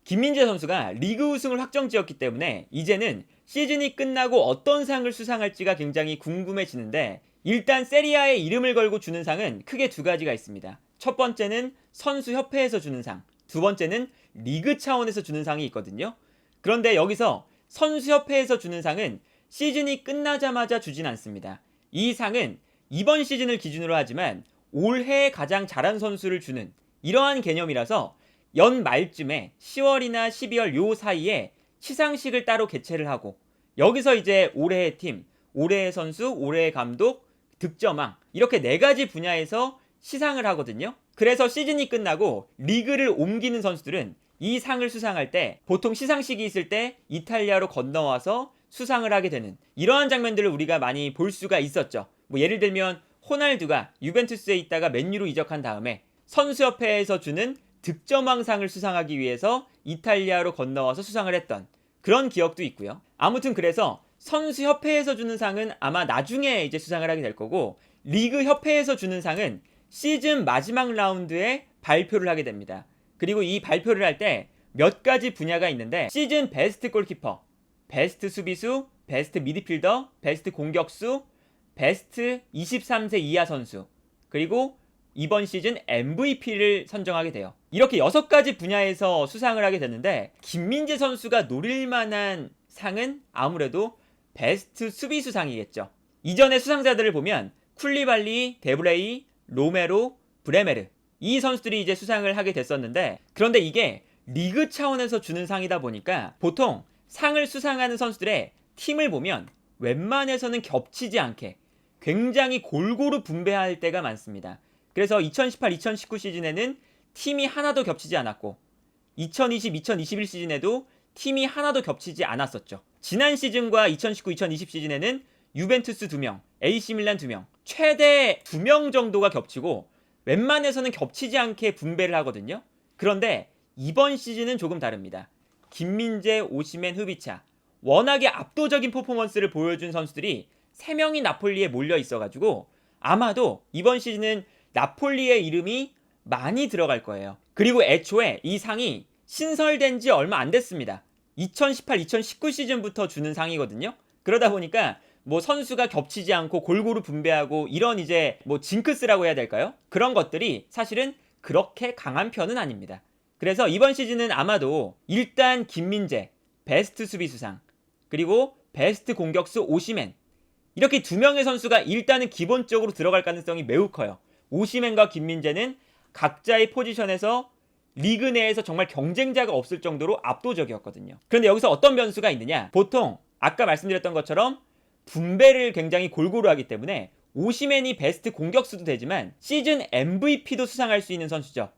김민재 선수가 리그 우승을 확정지었기 때문에 이제는 시즌이 끝나고 어떤 상을 수상할지가 굉장히 궁금해지는데, 일단 세리아의 이름을 걸고 주는 상은 크게 두 가지가 있습니다. 첫 번째는 선수협회에서 주는 상, 두 번째는 리그 차원에서 주는 상이 있거든요. 그런데 여기서 선수협회에서 주는 상은 시즌이 끝나자마자 주진 않습니다. 이 상은 이번 시즌을 기준으로 하지만 올해 가장 잘한 선수를 주는 이러한 개념이라서 연말쯤에 10월이나 12월 요 사이에 시상식을 따로 개최를 하고, 여기서 이제 올해의 팀, 올해의 선수, 올해의 감독, 득점왕 이렇게 네 가지 분야에서 시상을 하거든요. 그래서 시즌이 끝나고 리그를 옮기는 선수들은 이 상을 수상할 때 보통 시상식이 있을 때 이탈리아로 건너와서 수상을 하게 되는 이러한 장면들을 우리가 많이 볼 수가 있었죠. 뭐 예를 들면 호날두가 유벤투스에 있다가 맨유로 이적한 다음에 선수협회에서 주는 득점왕상을 수상하기 위해서 이탈리아로 건너와서 수상을 했던 그런 기억도 있고요. 아무튼 그래서 선수협회에서 주는 상은 아마 나중에 이제 수상을 하게 될 거고, 리그협회에서 주는 상은 시즌 마지막 라운드에 발표를 하게 됩니다. 그리고 이 발표를 할 때 몇 가지 분야가 있는데, 시즌 베스트 골키퍼, 베스트 수비수, 베스트 미드필더, 베스트 공격수, 베스트 23세 이하 선수, 그리고 이번 시즌 MVP를 선정하게 돼요. 이렇게 6가지 분야에서 수상을 하게 되는데, 김민재 선수가 노릴 만한 상은 아무래도 베스트 수비수상이겠죠. 이전의 수상자들을 보면 쿨리발리, 데브레이, 로메로, 브레메르 이 선수들이 이제 수상을 하게 됐었는데, 그런데 이게 리그 차원에서 주는 상이다 보니까 보통 상을 수상하는 선수들의 팀을 보면 웬만해서는 겹치지 않게 굉장히 골고루 분배할 때가 많습니다. 그래서 2018-2019 시즌에는 팀이 하나도 겹치지 않았고, 2020-2021 시즌에도 팀이 하나도 겹치지 않았었죠. 지난 시즌과 2019-2020 시즌에는 유벤투스 2명, AC 밀란 2명, 최대 2명 정도가 겹치고 웬만해서는 겹치지 않게 분배를 하거든요. 그런데 이번 시즌은 조금 다릅니다. 김민재, 오시멘, 흐비차 워낙에 압도적인 퍼포먼스를 보여준 선수들이 3명이 나폴리에 몰려 있어가지고 아마도 이번 시즌은 나폴리의 이름이 많이 들어갈 거예요. 그리고 애초에 이 상이 신설된 지 얼마 안 됐습니다. 2018-2019 시즌부터 주는 상이거든요. 그러다 보니까 뭐 선수가 겹치지 않고 골고루 분배하고 이런 이제 뭐 징크스라고 해야 될까요? 그런 것들이 사실은 그렇게 강한 편은 아닙니다. 그래서 이번 시즌은 아마도 일단 김민재 베스트 수비수상, 그리고 베스트 공격수 오시멘, 이렇게 2명의 선수가 일단은 기본적으로 들어갈 가능성이 매우 커요. 오시멘과 김민재는 각자의 포지션에서 리그 내에서 정말 경쟁자가 없을 정도로 압도적이었거든요. 그런데 여기서 어떤 변수가 있느냐? 보통 아까 말씀드렸던 것처럼 분배를 굉장히 골고루 하기 때문에 오시멘이 베스트 공격수도 되지만 시즌 MVP도 수상할 수 있는 선수죠.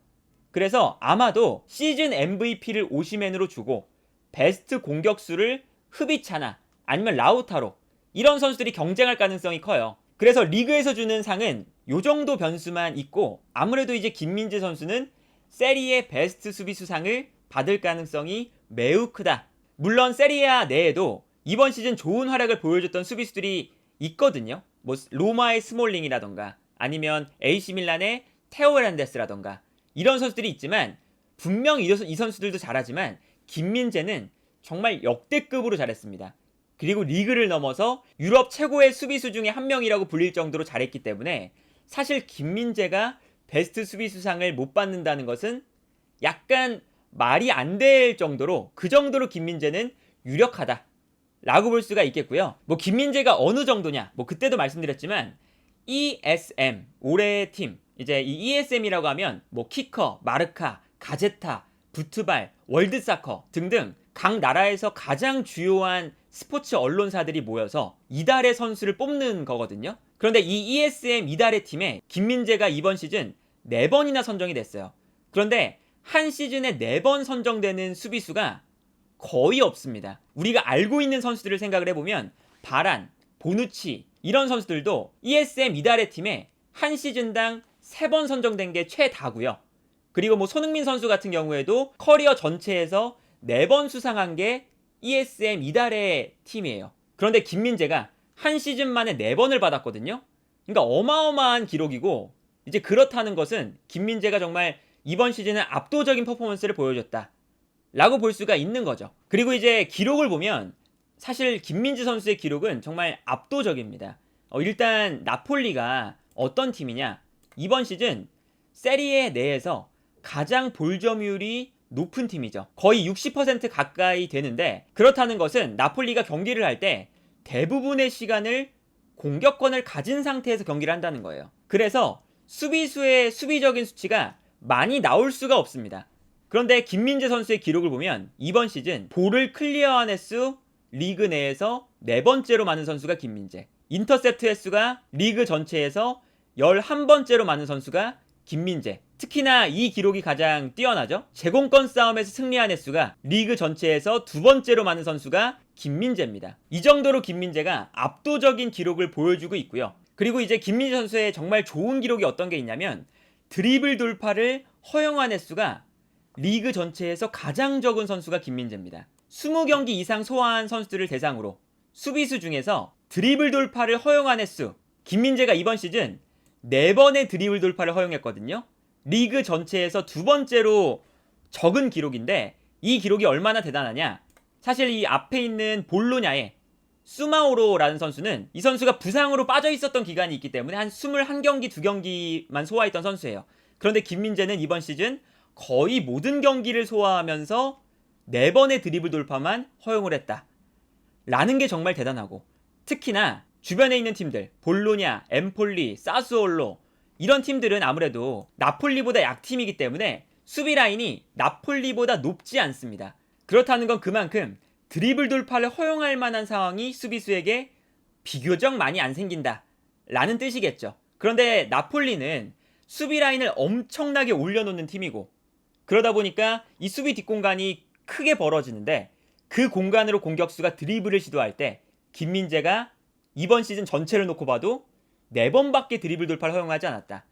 그래서 아마도 시즌 MVP를 오시멘으로 주고 베스트 공격수를 흐비차나 아니면 라우타로, 이런 선수들이 경쟁할 가능성이 커요. 그래서 리그에서 주는 상은 요 정도 변수만 있고, 아무래도 이제 김민재 선수는 세리에 베스트 수비수상을 받을 가능성이 매우 크다. 물론 세리아 내에도 이번 시즌 좋은 활약을 보여줬던 수비수들이 있거든요. 뭐 로마의 스몰링이라던가 아니면 AC 밀란의 테오 헤란데스라던가 이런 선수들이 있지만, 분명 이 선수들도 잘하지만 김민재는 정말 역대급으로 잘했습니다. 그리고 리그를 넘어서 유럽 최고의 수비수 중에 한 명이라고 불릴 정도로 잘했기 때문에 사실 김민재가 베스트 수비수상을 못 받는다는 것은 약간 말이 안 될 정도로, 그 정도로 김민재는 유력하다 라고 볼 수가 있겠고요. 뭐 김민재가 어느 정도냐, 뭐 그때도 말씀드렸지만 ESM, 올해의 팀, 이제 이 ESM이라고 하면 뭐 키커, 마르카, 가제타, 푸트발, 월드사커 등등 각 나라에서 가장 주요한 스포츠 언론사들이 모여서 이달의 선수를 뽑는 거거든요. 그런데 이 ESM 이달의 팀에 김민재가 이번 시즌 4번이나 선정이 됐어요. 그런데 한 시즌에 4번 선정되는 수비수가 거의 없습니다. 우리가 알고 있는 선수들을 생각을 해보면 바란, 보누치 이런 선수들도 ESM 이달의 팀에 한 시즌당 3번 선정된 게 최다고요. 그리고 뭐 손흥민 선수 같은 경우에도 커리어 전체에서 4번 수상한 게 ESM 이달의 팀이에요. 그런데 김민재가 한 시즌 만에 4번을 받았거든요. 그러니까 어마어마한 기록이고, 이제 그렇다는 것은 김민재가 정말 이번 시즌은 압도적인 퍼포먼스를 보여줬다. 라고 볼 수가 있는 거죠. 그리고 이제 기록을 보면 사실 김민재 선수의 기록은 정말 압도적입니다. 일단 나폴리가 어떤 팀이냐, 이번 시즌 세리에 내에서 가장 볼 점유율이 높은 팀이죠. 거의 60% 가까이 되는데, 그렇다는 것은 나폴리가 경기를 할 때 대부분의 시간을 공격권을 가진 상태에서 경기를 한다는 거예요. 그래서 수비수의 수비적인 수치가 많이 나올 수가 없습니다. 그런데 김민재 선수의 기록을 보면 이번 시즌 볼을 클리어한 횟수 리그 내에서 4번째로 많은 선수가 김민재, 인터셉트 횟수가 리그 전체에서 11번째로 많은 선수가 김민재, 특히나 이 기록이 가장 뛰어나죠. 제공권 싸움에서 승리한 횟수가 리그 전체에서 2번째로 많은 선수가 김민재입니다. 이 정도로 김민재가 압도적인 기록을 보여주고 있고요. 그리고 이제 김민재 선수의 정말 좋은 기록이 어떤 게 있냐면, 드리블 돌파를 허용한 횟수가 리그 전체에서 가장 적은 선수가 김민재입니다. 20경기 이상 소화한 선수들을 대상으로 수비수 중에서 드리블 돌파를 허용한 횟수, 김민재가 이번 시즌 4번의 드리블 돌파를 허용했거든요. 리그 전체에서 2번째로 적은 기록인데, 이 기록이 얼마나 대단하냐, 사실 이 앞에 있는 볼로냐의 수마오로라는 선수는 이 선수가 부상으로 빠져 있었던 기간이 있기 때문에 한 21경기, 2경기만 소화했던 선수예요. 그런데 김민재는 이번 시즌 거의 모든 경기를 소화하면서 4번의 드리블 돌파만 허용을 했다 라는 게 정말 대단하고, 특히나 주변에 있는 팀들, 볼로냐, 엠폴리, 사스올로, 이런 팀들은 아무래도 나폴리보다 약팀이기 때문에 수비 라인이 나폴리보다 높지 않습니다. 그렇다는 건 그만큼 드리블 돌파를 허용할 만한 상황이 수비수에게 비교적 많이 안 생긴다 라는 뜻이겠죠. 그런데 나폴리는 수비 라인을 엄청나게 올려놓는 팀이고, 그러다 보니까 이 수비 뒷공간이 크게 벌어지는데, 그 공간으로 공격수가 드리블을 시도할 때 김민재가 이번 시즌 전체를 놓고 봐도 4번밖에 드리블 돌파를 허용하지 않았다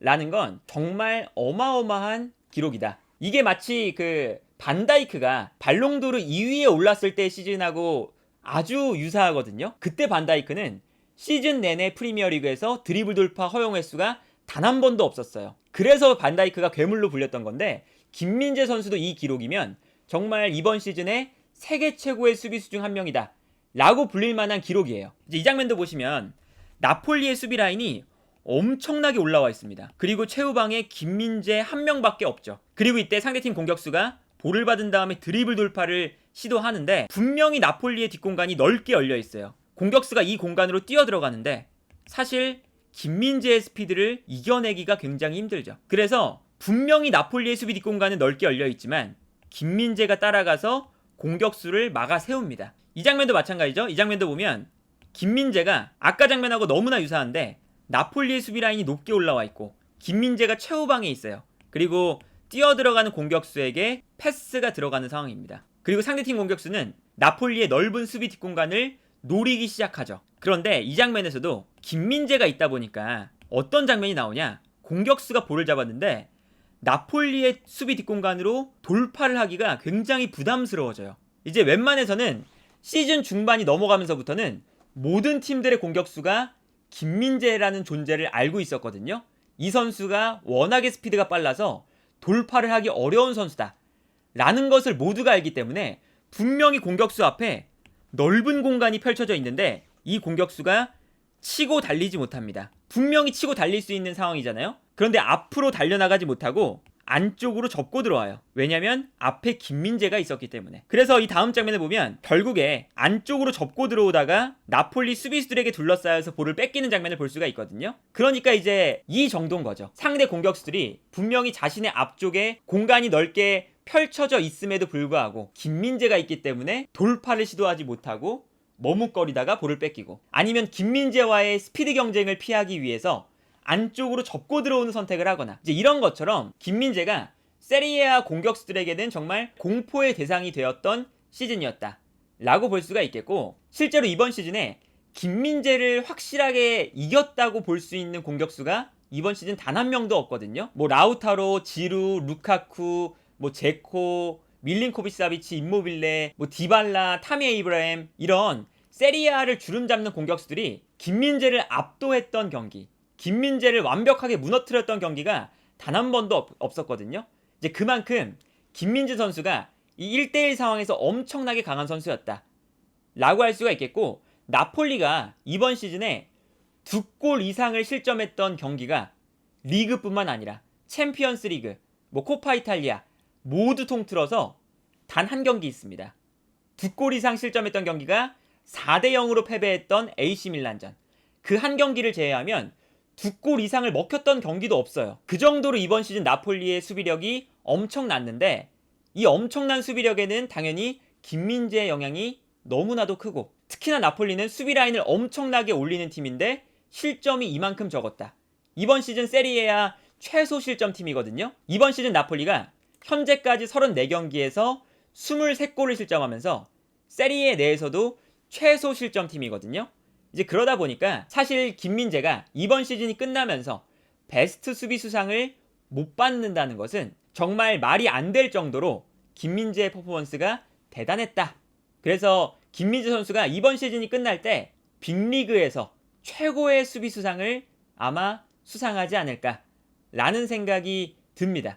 라는 건 정말 어마어마한 기록이다. 이게 마치 그 반다이크가 발롱도르 2위에 올랐을 때 시즌하고 아주 유사하거든요. 그때 반다이크는 시즌 내내 프리미어리그에서 드리블 돌파 허용 횟수가 단 한 번도 없었어요. 그래서 반다이크가 괴물로 불렸던 건데, 김민재 선수도 이 기록이면 정말 이번 시즌에 세계 최고의 수비수 중 한 명이다 라고 불릴 만한 기록이에요. 이제 이 장면도 보시면 나폴리의 수비 라인이 엄청나게 올라와 있습니다. 그리고 최후방에 김민재 한 명밖에 없죠. 그리고 이때 상대팀 공격수가 볼을 받은 다음에 드리블 돌파를 시도하는데, 분명히 나폴리의 뒷공간이 넓게 열려 있어요. 공격수가 이 공간으로 뛰어 들어가는데 사실 김민재의 스피드를 이겨내기가 굉장히 힘들죠. 그래서 분명히 나폴리의 수비 뒷공간은 넓게 열려 있지만 김민재가 따라가서 공격수를 막아 세웁니다. 이 장면도 마찬가지죠. 이 장면도 보면 김민재가 아까 장면하고 너무나 유사한데, 나폴리의 수비 라인이 높게 올라와 있고 김민재가 최후방에 있어요. 그리고 뛰어들어가는 공격수에게 패스가 들어가는 상황입니다. 그리고 상대팀 공격수는 나폴리의 넓은 수비 뒷공간을 노리기 시작하죠. 그런데 이 장면에서도 김민재가 있다 보니까 어떤 장면이 나오냐, 공격수가 볼을 잡았는데 나폴리의 수비 뒷공간으로 돌파를 하기가 굉장히 부담스러워져요. 이제 웬만해서는 시즌 중반이 넘어가면서부터는 모든 팀들의 공격수가 김민재라는 존재를 알고 있었거든요. 이 선수가 워낙에 스피드가 빨라서 돌파를 하기 어려운 선수다 라는 것을 모두가 알기 때문에 분명히 공격수 앞에 넓은 공간이 펼쳐져 있는데 이 공격수가 치고 달리지 못합니다. 분명히 치고 달릴 수 있는 상황이잖아요. 그런데 앞으로 달려나가지 못하고 안쪽으로 접고 들어와요. 왜냐면 앞에 김민재가 있었기 때문에. 그래서 이 다음 장면을 보면 결국에 안쪽으로 접고 들어오다가 나폴리 수비수들에게 둘러싸여서 볼을 뺏기는 장면을 볼 수가 있거든요. 그러니까 이제 이 정도인 거죠. 상대 공격수들이 분명히 자신의 앞쪽에 공간이 넓게 펼쳐져 있음에도 불구하고 김민재가 있기 때문에 돌파를 시도하지 못하고 머뭇거리다가 볼을 뺏기고, 아니면 김민재와의 스피드 경쟁을 피하기 위해서 안쪽으로 접고 들어오는 선택을 하거나, 이제 이런 것처럼 김민재가 세리에A 공격수들에게는 정말 공포의 대상이 되었던 시즌이었다 라고 볼 수가 있겠고, 실제로 이번 시즌에 김민재를 확실하게 이겼다고 볼 수 있는 공격수가 이번 시즌 단 한 명도 없거든요. 뭐 라우타로, 지루, 루카쿠, 뭐 제코, 밀린코비치 사비치, 임모빌레, 뭐 디발라, 타미 에이브라햄, 이런 세리에A를 주름잡는 공격수들이 김민재를 압도했던 경기, 김민재를 완벽하게 무너뜨렸던 경기가 단 한 번도 없었거든요. 이제 그만큼 김민재 선수가 이 1대1 상황에서 엄청나게 강한 선수였다 라고 할 수가 있겠고, 나폴리가 이번 시즌에 2골 이상을 실점했던 경기가 리그뿐만 아니라 챔피언스 리그, 코파 이탈리아 모두 통틀어서 단 한 경기 있습니다. 2골 이상 실점했던 경기가 4대 0으로 패배했던 AC 밀란전. 그 한 경기를 제외하면 2골 이상을 먹혔던 경기도 없어요. 그 정도로 이번 시즌 나폴리의 수비력이 엄청났는데, 이 엄청난 수비력에는 당연히 김민재의 영향이 너무나도 크고, 특히나 나폴리는 수비 라인을 엄청나게 올리는 팀인데 실점이 이만큼 적었다. 이번 시즌 세리에A 최소 실점 팀이거든요. 이번 시즌 나폴리가 현재까지 34경기에서 23골을 실점하면서 세리에 내에서도 최소 실점 팀이거든요. 이제 그러다 보니까 사실 김민재가 이번 시즌이 끝나면서 베스트 수비 수상을 못 받는다는 것은 정말 말이 안 될 정도로 김민재의 퍼포먼스가 대단했다. 그래서 김민재 선수가 이번 시즌이 끝날 때 빅리그에서 최고의 수비 수상을 아마 수상하지 않을까 라는 생각이 듭니다.